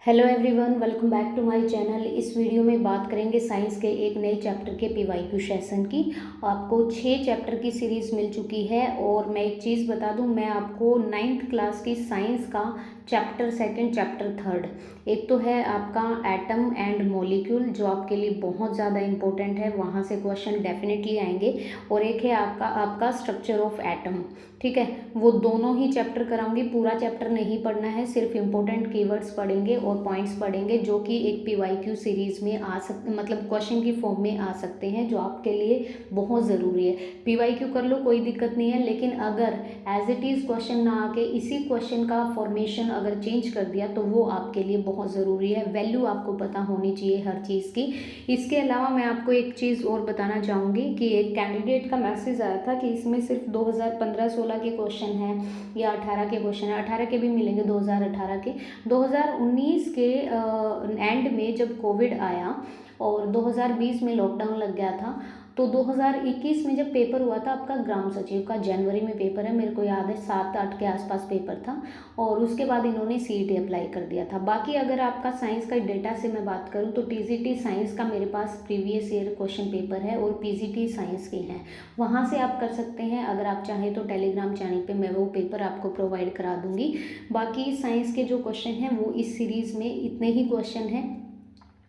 Hello everyone, welcome back to my channel. इस video में बात करेंगे साइंस के एक नए चैप्टर के पीवाईक्यू सेशन की। आपको 6 चैप्टर की सीरीज़ मिल चुकी है और मैं एक चीज़ बता दूं, मैं आपको 9th क्लास की साइंस का चैप्टर सेकंड, चैप्टर थर्ड, एक तो है आपका एटम एंड मॉलिक्यूल जो आपके लिए बहुत ज़्यादा इंपॉर्टेंट है, वहाँ से क्वेश्चन डेफिनेटली आएंगे, और एक है आपका स्ट्रक्चर ऑफ एटम। ठीक है, वो दोनों ही चैप्टर कराऊंगी। पूरा चैप्टर नहीं पढ़ना है, सिर्फ इंपॉर्टेंट कीवर्ड्स पढ़ेंगे और पॉइंट्स पढ़ेंगे जो कि एक पीवाईक्यू सीरीज में आ सकते, मतलब क्वेश्चन की फॉर्म में आ सकते हैं, जो आपके लिए बहुत ज़रूरी है। पीवाईक्यू कर लो, कोई दिक्कत नहीं है, लेकिन अगर एज इट इज़ क्वेश्चन ना आके इसी क्वेश्चन का फॉर्मेशन अगर चेंज कर दिया तो वो आपके लिए बहुत ज़रूरी है। वैल्यू आपको पता होनी चाहिए हर चीज़ की। इसके अलावा मैं आपको एक चीज़ और बताना चाहूँगी कि एक कैंडिडेट का मैसेज आया था कि इसमें सिर्फ 2015-16 के क्वेश्चन हैं या 18 के क्वेश्चन हैं। 18 के भी मिलेंगे, 2018 के। 2019 के एंड में जब कोविड आया और 2020 में लॉकडाउन लग गया था, तो 2021 में जब पेपर हुआ था आपका ग्राम सचिव का, जनवरी में पेपर है, मेरे को याद है 7-8 के आसपास पेपर था, और उसके बाद इन्होंने सीईटी अप्लाई कर दिया था। बाकी अगर आपका साइंस का डेटा से मैं बात करूं तो टीजीटी साइंस का मेरे पास प्रीवियस ईयर क्वेश्चन पेपर है और पीजीटी साइंस के हैं, वहाँ से आप कर सकते हैं। अगर आप चाहें तो टेलीग्राम चैनल पे मैं वो पेपर आपको प्रोवाइड करा दूंगी। बाकी साइंस के जो क्वेश्चन हैं वो इस सीरीज़ में इतने ही क्वेश्चन हैं।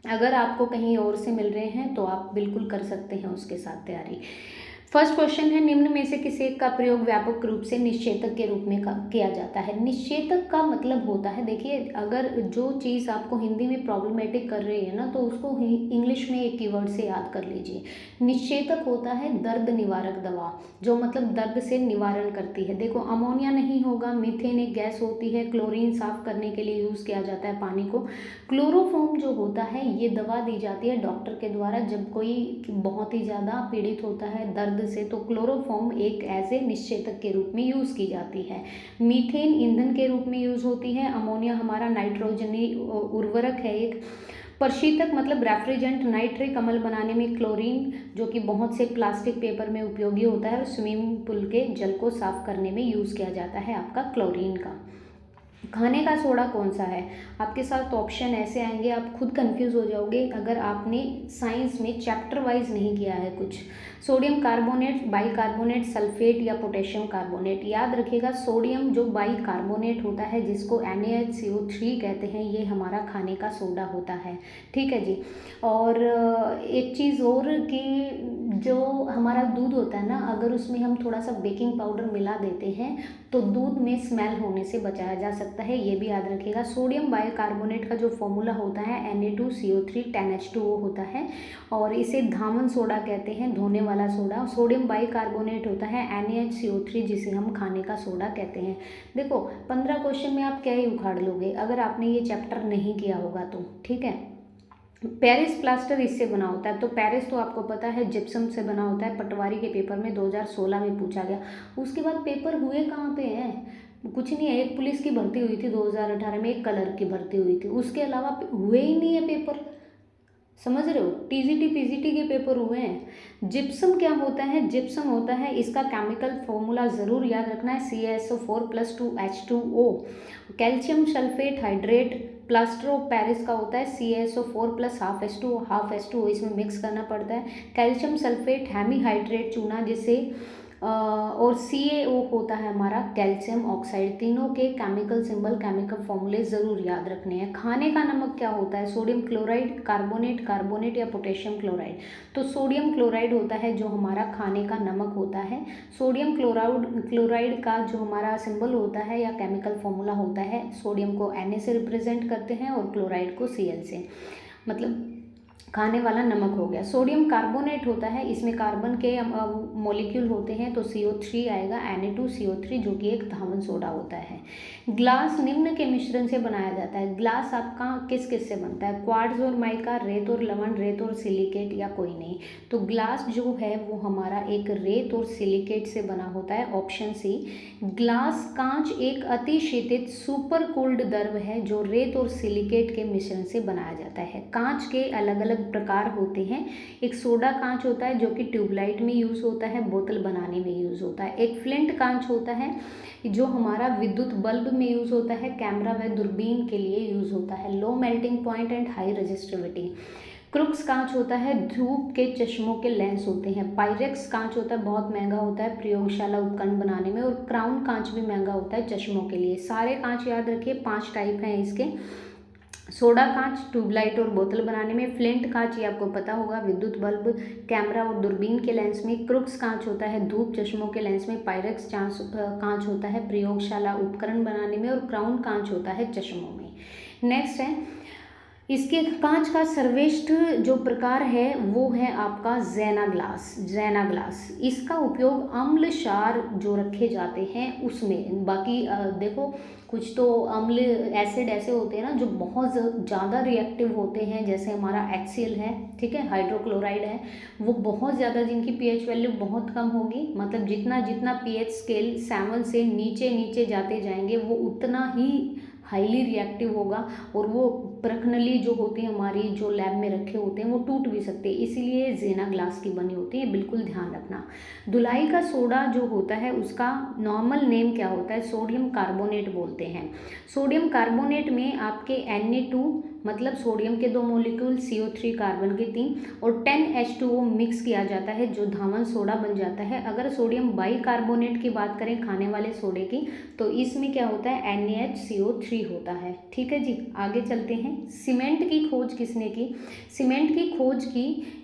अगर आपको कहीं और से मिल रहे हैं तो आप बिल्कुल कर सकते हैं उसके साथ तैयारी। फर्स्ट क्वेश्चन है, निम्न में से किसी एक का प्रयोग व्यापक रूप से निश्चेतक के रूप में किया जाता है। निश्चेतक का मतलब होता है, देखिए, अगर जो चीज़ आपको हिंदी में प्रॉब्लमेटिक कर रही है ना, तो उसको इंग्लिश में एक कीवर्ड से याद कर लीजिए। निश्चेतक होता है दर्द निवारक दवा, जो मतलब दर्द से निवारण करती है। देखो, अमोनिया नहीं होगा, मीथेन एक गैस होती है, क्लोरीन साफ करने के लिए यूज़ किया जाता है पानी को। क्लोरोफॉर्म जो होता है, ये दवा दी जाती है डॉक्टर के द्वारा जब कोई बहुत ही ज़्यादा पीड़ित होता है दर्द से, तो क्लोरोफॉर्म एक एज ए निश्चेतक के रूप में यूज़ की जाती है। मीथेन ईंधन के रूप में यूज़ होती है। अमोनिया हमारा नाइट्रोजनी उर्वरक है एक। प्रशीतक मतलब रेफ्रिजरेंट, नाइट्रिक अम्ल बनाने में क्लोरीन, जो कि बहुत से प्लास्टिक पेपर में उपयोगी होता है, और स्विमिंग पूल के जल को साफ करने में यूज़ किया जाता है आपका क्लोरीन का। खाने का सोडा कौन सा है? आपके साथ ऑप्शन ऐसे आएंगे, आप खुद कंफ्यूज हो जाओगे अगर आपने साइंस में चैप्टर वाइज नहीं किया है कुछ। सोडियम कार्बोनेट, बाइकार्बोनेट, सल्फेट या पोटेशियम कार्बोनेट। याद रखिएगा, सोडियम जो बाइकार्बोनेट होता है जिसको NaHCO3 कहते हैं, ये हमारा खाने का सोडा होता है। ठीक है जी। और एक चीज़ और कि जो हमारा दूध होता है ना, अगर उसमें हम थोड़ा सा बेकिंग पाउडर मिला देते हैं तो दूध में स्मेल होने से बचाया जा सकता है, ये भी याद रखिएगा। सोडियम बाइकार्बोनेट का जो फॉर्मूला होता है Na2CO3 10H2O होता है, और इसे धामन सोडा कहते हैं, धोने वाला सोडा। सोडियम बाइकार्बोनेट होता है NaHCO3, जिसे हम खाने का सोडा कहते हैं। देखो, 15 क्वेश्चन में आप क्या ही उखाड़ लोगे अगर आपने ये चैप्टर नहीं किया होगा तो। ठीक है। पेरिस प्लास्टर इससे बना होता है, तो पेरिस तो आपको पता है जिप्सम से बना होता है। पटवारी के पेपर में 2016 में पूछा गया। उसके बाद पेपर हुए कहाँ पे हैं? कुछ नहीं है। एक पुलिस की भर्ती हुई थी 2018 में, एक कलर की भर्ती हुई थी, उसके अलावा हुए ही नहीं है पेपर। समझ रहे हो? टीजीटी पीजीटी के पेपर हुए हैं। जिप्सम क्या होता है? जिप्सम होता है, इसका केमिकल फॉर्मूला ज़रूर याद रखना है, CaSO4+2H2O। Calcium sulphate hydrate plaster of Paris का होता है CaSO4+12H2O, हाफ H2O इसमें मिक्स करना पड़ता है। कैल्शियम सल्फेट हेमीहाइड्रेट चूना जिसे और CaO होता है हमारा कैल्शियम ऑक्साइड। तीनों के केमिकल सिंबल, केमिकल फॉर्मूले ज़रूर याद रखने हैं। खाने का नमक क्या होता है? सोडियम क्लोराइड, कार्बोनेट या पोटेशियम क्लोराइड। तो सोडियम क्लोराइड होता है जो हमारा खाने का नमक होता है। सोडियम क्लोराइड का जो हमारा सिंबल होता है या केमिकल फॉर्मूला होता है, सोडियम को Na से रिप्रेजेंट करते हैं और क्लोराइड को Cl से, मतलब खाने वाला नमक हो गया। सोडियम कार्बोनेट होता है, इसमें कार्बन के मॉलिक्यूल होते हैं, तो CO3 आएगा, Na2CO3, जो कि एक धावन सोडा होता है। ग्लास निम्न के मिश्रण से बनाया जाता है। ग्लास आपका किस किस से बनता है? क्वार्ट्ज और माइका, रेत और लवण, रेत और सिलिकेट, या कोई नहीं। तो ग्लास जो है वो हमारा एक रेत और सिलिकेट से बना होता है, ऑप्शन सी। ग्लास कांच एक अतिशीतित सुपर कूल्ड द्रव है जो रेत और सिलिकेट के मिश्रण से बनाया जाता है। कांच के अलग अलग प्रकार होते हैं। एक सोडा कांच होता है जो कि ट्यूबलाइट में यूज़ होता है, बोतल बनाने में यूज़ होता है। एक फ्लिंट कांच होता है जो हमारा विद्युत बल्ब में यूज़ होता है, कैमरा व दूरबीन के लिए यूज़ होता है। Low melting point and high resistivity. Crookes कांच होता है, धूप के चश्मों के लेंस होते हैं। पायरेक्स कांच होता है, बहुत महंगा होता है प्रयोगशाला उपकरण बनाने में। और क्राउन कांच भी महंगा होता है चश्मों के लिए। सारे कांच याद रखिए, 5 टाइप हैं इसके। सोडा कांच ट्यूबलाइट और बोतल बनाने में। फ्लिंट कांच ये आपको पता होगा, विद्युत बल्ब, कैमरा और दूरबीन के लेंस में। क्रुक्स कांच होता है धूप चश्मों के लेंस में। पायरेक्स कांच होता है प्रयोगशाला उपकरण बनाने में। और क्राउन कांच होता है चश्मों में। नेक्स्ट है, इसके कांच का सर्वश्रेष्ठ जो प्रकार है वो है आपका ज़ेना ग्लास। ज़ेना ग्लास इसका उपयोग अम्ल क्षार जो रखे जाते हैं उसमें। बाकी देखो कुछ तो अम्ल एसिड ऐसे होते हैं ना जो बहुत ज़्यादा रिएक्टिव होते हैं, जैसे हमारा HCl है, ठीक है, हाइड्रोक्लोराइड है, वो बहुत ज़्यादा, जिनकी pH वैल्यू बहुत कम होगी, मतलब जितना जितना pH स्केल 7 से नीचे नीचे जाते जाएंगे वो उतना ही हाईली रिएक्टिव होगा। और वो प्रखनली जो होती है हमारी, जो लैब में रखे होते हैं, वो टूट भी सकते हैं, इसीलिए ज़ेना ग्लास की बनी होती है, बिल्कुल ध्यान रखना। धुलाई का सोडा जो होता है उसका नॉर्मल नेम क्या होता है? सोडियम कार्बोनेट बोलते हैं। सोडियम कार्बोनेट में आपके Na2 मतलब सोडियम के 2 मॉलिक्यूल, CO3 कार्बन के 3 और 10H2O मिक्स किया जाता है जो धावन सोडा बन जाता है। अगर सोडियम बाइकार्बोनेट की बात करें खाने वाले सोडे की, तो इसमें क्या होता है? NaHCO3 होता है। ठीक है जी, आगे चलते हैं। सीमेंट की खोज किसने की? सीमेंट की खोज की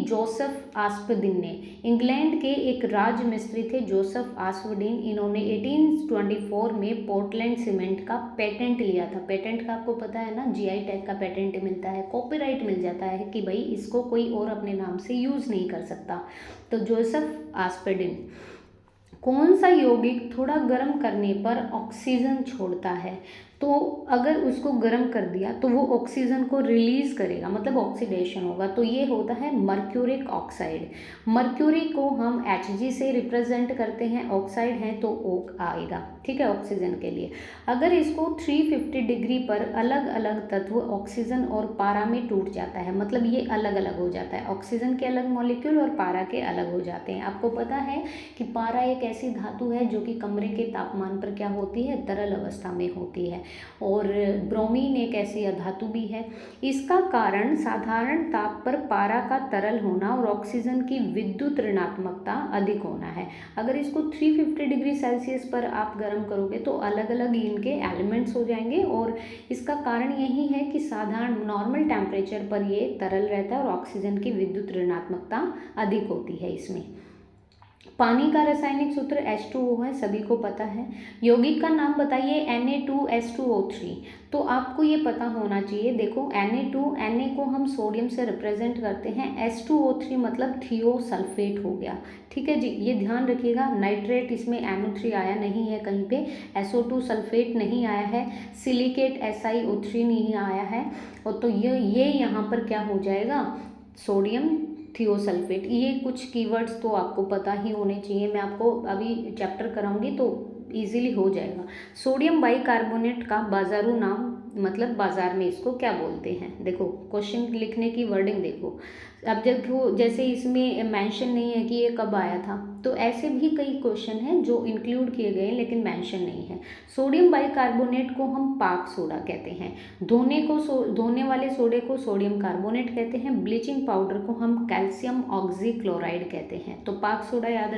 जोसेफ आस्पडिन ने। इंग्लैंड के एक राज मिस्त्री थे जोसेफ आस्पडिन। इन्होंने 1824 में पोर्टलैंड सीमेंट का पेटेंट लिया था। पेटेंट का आपको पता है ना, GI टैग का पेटेंट मिलता है, कॉपीराइट मिल जाता है कि भाई इसको कोई और अपने नाम से यूज़ नहीं कर सकता। तो जोसेफ आस्पडिन। कौन सा यौगिक थोड़ा गर्म करने पर ऑक्सीजन छोड़ता है? तो अगर उसको गर्म कर दिया तो वो ऑक्सीजन को रिलीज करेगा, मतलब ऑक्सीडेशन होगा, तो ये होता है मर्क्यूरिक ऑक्साइड। मर्क्यूरी को हम Hg से रिप्रेजेंट करते हैं, ऑक्साइड है तो O आएगा, ठीक है, ऑक्सीजन के लिए। अगर इसको 350 डिग्री पर अलग अलग तत्व ऑक्सीजन और पारा में टूट जाता है, मतलब ये अलग अलग हो जाता है, ऑक्सीजन के अलग मॉलिक्यूल और पारा के अलग हो जाते हैं। आपको पता है कि पारा एक ऐसी धातु है जो कि कमरे के तापमान पर क्या होती है? तरल अवस्था में होती है। और ब्रोमीन एक ऐसी धातु भी है। इसका कारण साधारण ताप पर पारा का तरल होना और ऑक्सीजन की विद्युत ऋणात्मकता अधिक होना है। अगर इसको 350 डिग्री सेल्सियस पर आप गर्म करोगे तो अलग अलग इनके एलिमेंट्स हो जाएंगे। और इसका कारण यही है कि साधारण नॉर्मल टेम्परेचर पर ये तरल रहता है और ऑक्सीजन की विद्युत ऋणात्मकता अधिक होती है इसमें। पानी का रासायनिक सूत्र H2O है, सभी को पता है। यौगिक का नाम बताइए। Na2H2O3। तो आपको ये पता होना चाहिए। देखो Na को हम सोडियम से रिप्रेजेंट करते हैं, H2O3 मतलब थियोसल्फेट हो गया, ठीक है जी, ये ध्यान रखिएगा। नाइट्रेट इसमें NO3 आया नहीं है कहीं पे, SO2 सल्फेट नहीं आया है, सिलिकेट SiO3 नहीं आया है। और तो ये यहाँ पर क्या हो जाएगा? Sodium thiosulphate. ये कुछ कीवर्ड्स तो आपको पता ही होने चाहिए, मैं आपको अभी चैप्टर कराऊंगी तो इजीली हो जाएगा। सोडियम बाइकार्बोनेट का बाजारू नाम, मतलब बाजार में इसको क्या बोलते हैं? देखो क्वेश्चन लिखने की वर्डिंग देखो। अब देखो जैसे इसमें मेंशन नहीं है कि ये कब आया था, तो ऐसे भी कई क्वेश्चन हैं जो इंक्लूड किए गए लेकिन मेंशन नहीं है। सोडियम बाइकार्बोनेट को हम पाक सोडा कहते हैं। धोने वाले सोडे को सोडियम कार्बोनेट कहते हैं। ब्लीचिंग पाउडर को हम कैल्शियम ऑक्सीक्लोराइड कहते हैं। तो पाक सोडा याद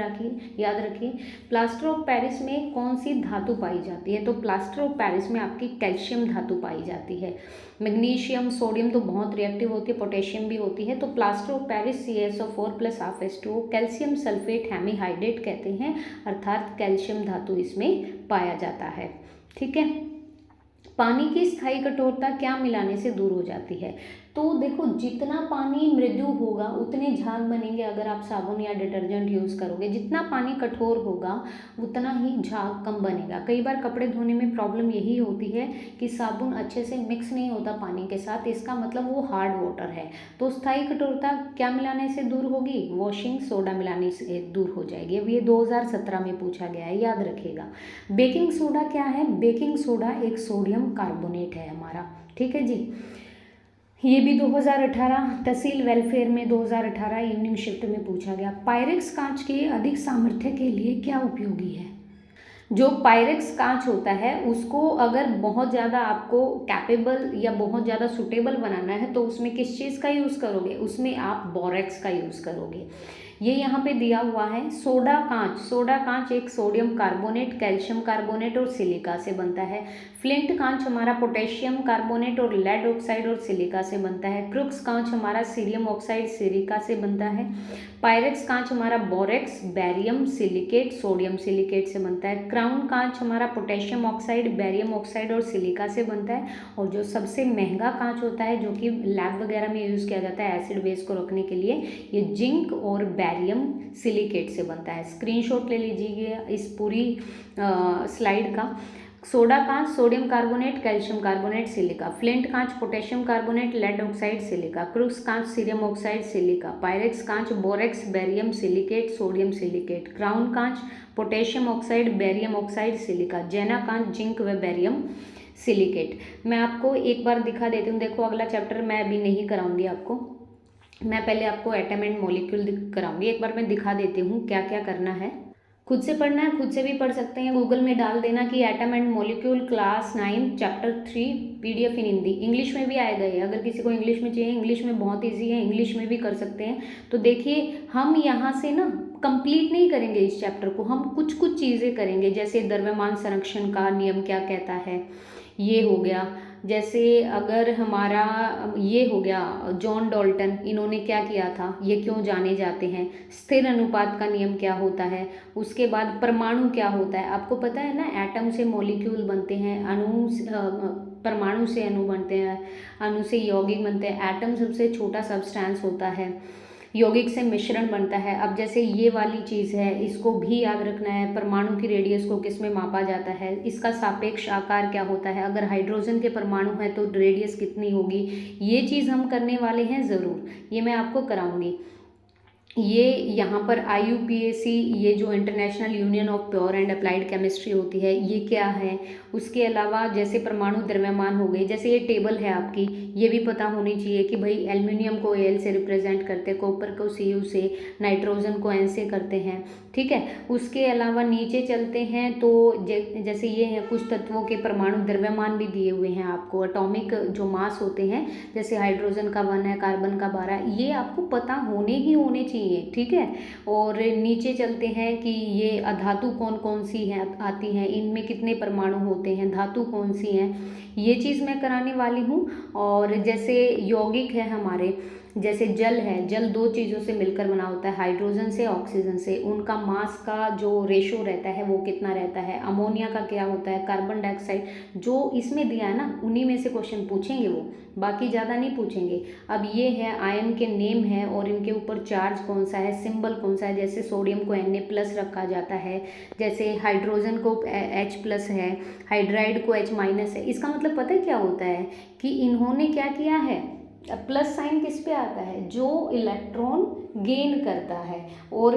रखिए। प्लास्टर ऑफ पेरिस में कौन सी धातु पाई जाती है? तो प्लास्टर ऑफ पेरिस में आपकी कैल्शियम धातु पाई जाती है। मैग्नीशियम, सोडियम तो बहुत रिएक्टिव होती है, पोटेशियम भी होती है। तो plaster of Paris CaSO4 + half H2O, calcium sulphate hemihydrate कहते हैं, अर्थात कैल्शियम धातु इसमें पाया जाता है, ठीक है। पानी की स्थायी कठोरता क्या मिलाने से दूर हो जाती है? तो देखो जितना पानी मृदु होगा उतने झाग बनेंगे। अगर आप साबुन या डिटर्जेंट यूज़ करोगे, जितना पानी कठोर होगा उतना ही झाग कम बनेगा। कई बार कपड़े धोने में प्रॉब्लम यही होती है कि साबुन अच्छे से मिक्स नहीं होता पानी के साथ, इसका मतलब वो हार्ड वाटर है। तो स्थायी कठोरता क्या मिलाने से दूर होगी? वॉशिंग सोडा मिलाने से दूर हो जाएगी। अब ये 2017 में पूछा गया है, याद रखिएगा। बेकिंग सोडा क्या है? बेकिंग सोडा एक सोडियम कार्बोनेट है हमारा, ठीक है जी। ये भी 2018 तहसील वेलफेयर में 2018 इवनिंग शिफ्ट में पूछा गया। पायरेक्स कांच के अधिक सामर्थ्य के लिए क्या उपयोगी है? जो पायरेक्स कांच होता है उसको अगर बहुत ज़्यादा आपको कैपेबल या बहुत ज़्यादा सुटेबल बनाना है तो उसमें किस चीज़ का यूज़ करोगे? उसमें आप बोरेक्स का यूज़ करोगे। ये यहाँ पे दिया हुआ है सोडा कांच। सोडा कांच एक सोडियम कार्बोनेट, कैल्शियम कार्बोनेट और सिलिका से बनता है। फ्लिंट कांच हमारा पोटेशियम कार्बोनेट और लेड ऑक्साइड और सिलिका से बनता है। क्रुक्स कांच हमारा सीरियम ऑक्साइड सिलिका से बनता है। पायरेक्स कांच हमारा borax, barium silicate, sodium silicate से बनता है। क्राउन कांच हमारा पोटेशियम ऑक्साइड, बैरियम ऑक्साइड और सिलिका से बनता है। और जो सबसे महंगा कांच होता है जो कि लैब वगैरह में यूज़ किया जाता है एसिड बेस को रखने के लिए, ये जिंक और बैरियम सिलिकेट से बनता है। स्क्रीनशॉट ले लीजिए इस पूरी स्लाइड का। सोडा कांच sodium carbonate, calcium carbonate, silica. Flint कांच potassium carbonate, lead oxide, silica. Crookes कांच सीरियम ऑक्साइड, सिलिका। पायरेक्स कांच borax, barium silicate, sodium silicate. Crown कांच potassium oxide, barium oxide, silica. Jena कांच जिंक व barium silicate. मैं आपको एक बार दिखा देती हूँ। देखो अगला चैप्टर मैं अभी नहीं कराऊंगी आपको, मैं पहले आपको एटम एंड मॉलिक्यूल कराऊंगी। एक बार मैं दिखा देती हूँ क्या क्या करना है। खुद से पढ़ना है, खुद से भी पढ़ सकते हैं। गूगल में डाल देना कि atom and molecule class 9 chapter 3 PDF in Hindi. English में भी आएगा ये, अगर किसी को इंग्लिश में चाहिए, इंग्लिश में बहुत ईजी है, इंग्लिश में भी कर सकते हैं। तो देखिए हम यहाँ से ना कंप्लीट नहीं करेंगे इस चैप्टर को, हम कुछ कुछ चीज़ें करेंगे। जैसे द्रव्यमान संरक्षण का नियम क्या कहता है, ये हो गया। जैसे अगर हमारा ये हो गया जॉन डाल्टन, इन्होंने क्या किया था, ये क्यों जाने जाते हैं। स्थिर अनुपात का नियम क्या होता है। उसके बाद परमाणु क्या होता है, आपको पता है ना, एटम से मॉलिक्यूल बनते हैं, परमाणु से अणु बनते हैं, अणु से यौगिक बनते हैं। एटम सबसे छोटा सब्सटेंस होता है, यौगिक से मिश्रण बनता है। अब जैसे ये वाली चीज़ है, इसको भी याद रखना है। परमाणु की रेडियस को किस में मापा जाता है, इसका सापेक्ष आकार क्या होता है, अगर हाइड्रोजन के परमाणु है तो रेडियस कितनी होगी। ये चीज़ हम करने वाले हैं ज़रूर, ये मैं आपको कराऊंगी। ये यहाँ पर IUPAC, ये जो international union of pure and applied chemistry होती है, ये क्या है। उसके अलावा जैसे परमाणु द्रव्यमान हो गए, जैसे ये टेबल है आपकी, ये भी पता होनी चाहिए कि भाई एल्युमिनियम को Al से रिप्रेजेंट करते हैं, कॉपर को Cu से, नाइट्रोजन को N से करते हैं, ठीक है। उसके अलावा नीचे चलते हैं तो जैसे ये है, कुछ तत्वों के परमाणु द्रव्यमान भी दिए हुए हैं आपको, एटॉमिक जो मास होते हैं, जैसे हाइड्रोजन का 1 है, कार्बन का 12, ये आपको पता होने ही होने चाहिए, ठीक है। और नीचे चलते हैं कि ये अधातु कौन कौन सी हैं आती हैं, इनमें कितने परमाणु होते हैं, धातु कौन सी हैं, ये चीज़ मैं कराने वाली हूँ। और जैसे यौगिक है हमारे, जैसे जल है, जल दो चीज़ों से मिलकर बना होता है, हाइड्रोजन से, ऑक्सीजन से। उनका मास का जो रेशो रहता है वो कितना रहता है। अमोनिया का क्या होता है, कार्बन डाइऑक्साइड, जो इसमें दिया है ना उन्हीं में से क्वेश्चन पूछेंगे वो, बाकी ज़्यादा नहीं पूछेंगे। अब ये है आयन के नेम है और इनके ऊपर चार्ज कौन सा है, सिंबल कौन सा है। जैसे सोडियम को Na+ रखा जाता है, जैसे हाइड्रोजन को H+ है, हाइड्राइड को H- है। इसका मतलब पता है क्या होता है कि इन्होंने क्या किया है, प्लस साइन किस पे आता है, जो इलेक्ट्रॉन गेन करता है, और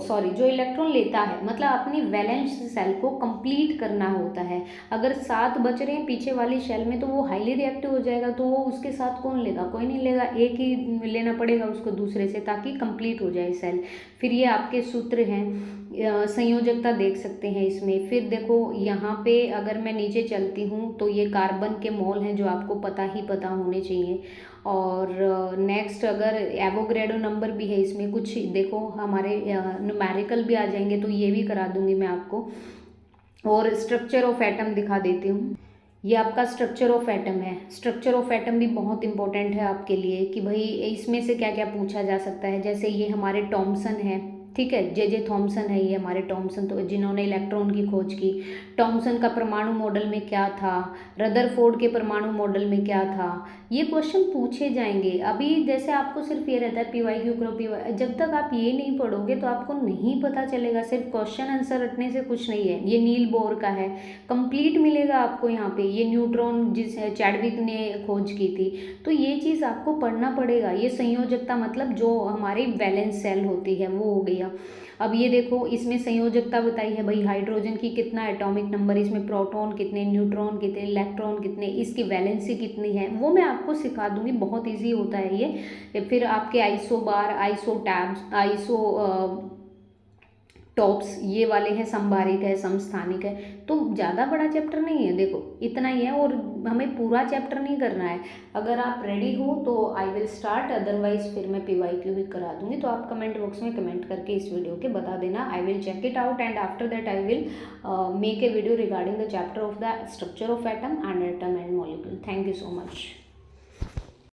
सॉरी जो इलेक्ट्रॉन लेता है, मतलब अपनी वैलेंस सेल को कंप्लीट करना होता है। अगर 7 बच रहे हैं पीछे वाली शेल में तो वो हाईली रिएक्टिव हो जाएगा, तो वो उसके साथ कौन लेगा, कोई नहीं लेगा, एक ही लेना पड़ेगा उसको दूसरे से, ताकि कंप्लीट हो जाए सेल। फिर ये आपके सूत्र हैं, संयोजकता देख सकते हैं इसमें। फिर देखो यहाँ पे अगर मैं नीचे चलती हूँ तो ये कार्बन के मोल हैं जो आपको पता ही पता होने चाहिए। और नेक्स्ट अगर एवोग्रेडो नंबर भी है इसमें कुछ, देखो हमारे न्यूमेरिकल भी आ जाएंगे तो ये भी करा दूंगी मैं आपको। और स्ट्रक्चर ऑफ एटम दिखा देती हूँ, ये आपका स्ट्रक्चर ऑफ एटम है। स्ट्रक्चर ऑफ एटम भी बहुत इंपॉर्टेंट है आपके लिए कि भाई इसमें से क्या क्या पूछा जा सकता है। जैसे ये हमारे टॉमसन है, ठीक है, जे थॉमसन है ये हमारे टॉमसन, तो जिन्होंने इलेक्ट्रॉन की खोज की। टॉमसन का परमाणु मॉडल में क्या था, रदरफोर्ड के परमाणु मॉडल में क्या था, ये क्वेश्चन पूछे जाएंगे। अभी जैसे आपको सिर्फ ये रहता है PYQ करो PY, जब तक आप ये नहीं पढ़ोगे तो आपको नहीं पता चलेगा। सिर्फ क्वेश्चन आंसर रटने से कुछ नहीं है। ये नील बोर का है, कंप्लीट मिलेगा आपको यहाँ पे। ये न्यूट्रॉन जिस चैडविक ने खोज की थी, तो ये चीज़ आपको पढ़ना पड़ेगा। ये संयोजकता मतलब जो हमारी वैलेंस सेल होती है वो हो गया। अब ये देखो, इसमें संयोजकता बताई है भाई, हाइड्रोजन की कितना एटॉमिक नंबर, इसमें प्रोटॉन कितने, न्यूट्रॉन कितने, इलेक्ट्रॉन कितने, इसकी वैलेंसी कितनी है, वो मैं आपको सिखा दूंगी। बहुत ईजी होता है ये। फिर आपके आइसो बार, आइसो टैब्स, आइसो टॉप्स, ये वाले हैं, संभारिक है, समस्थानिक है। तो ज़्यादा बड़ा चैप्टर नहीं है, देखो इतना ही है, और हमें पूरा चैप्टर नहीं करना है। अगर आप रेडी हो तो आई विल स्टार्ट, अदरवाइज फिर मैं PYQ भी करा दूंगी। तो आप कमेंट बॉक्स में कमेंट करके इस वीडियो के बता देना। I will check it out and after that I will make a video regarding the chapter of the structure of atom and atom and molecule. Thank you so much.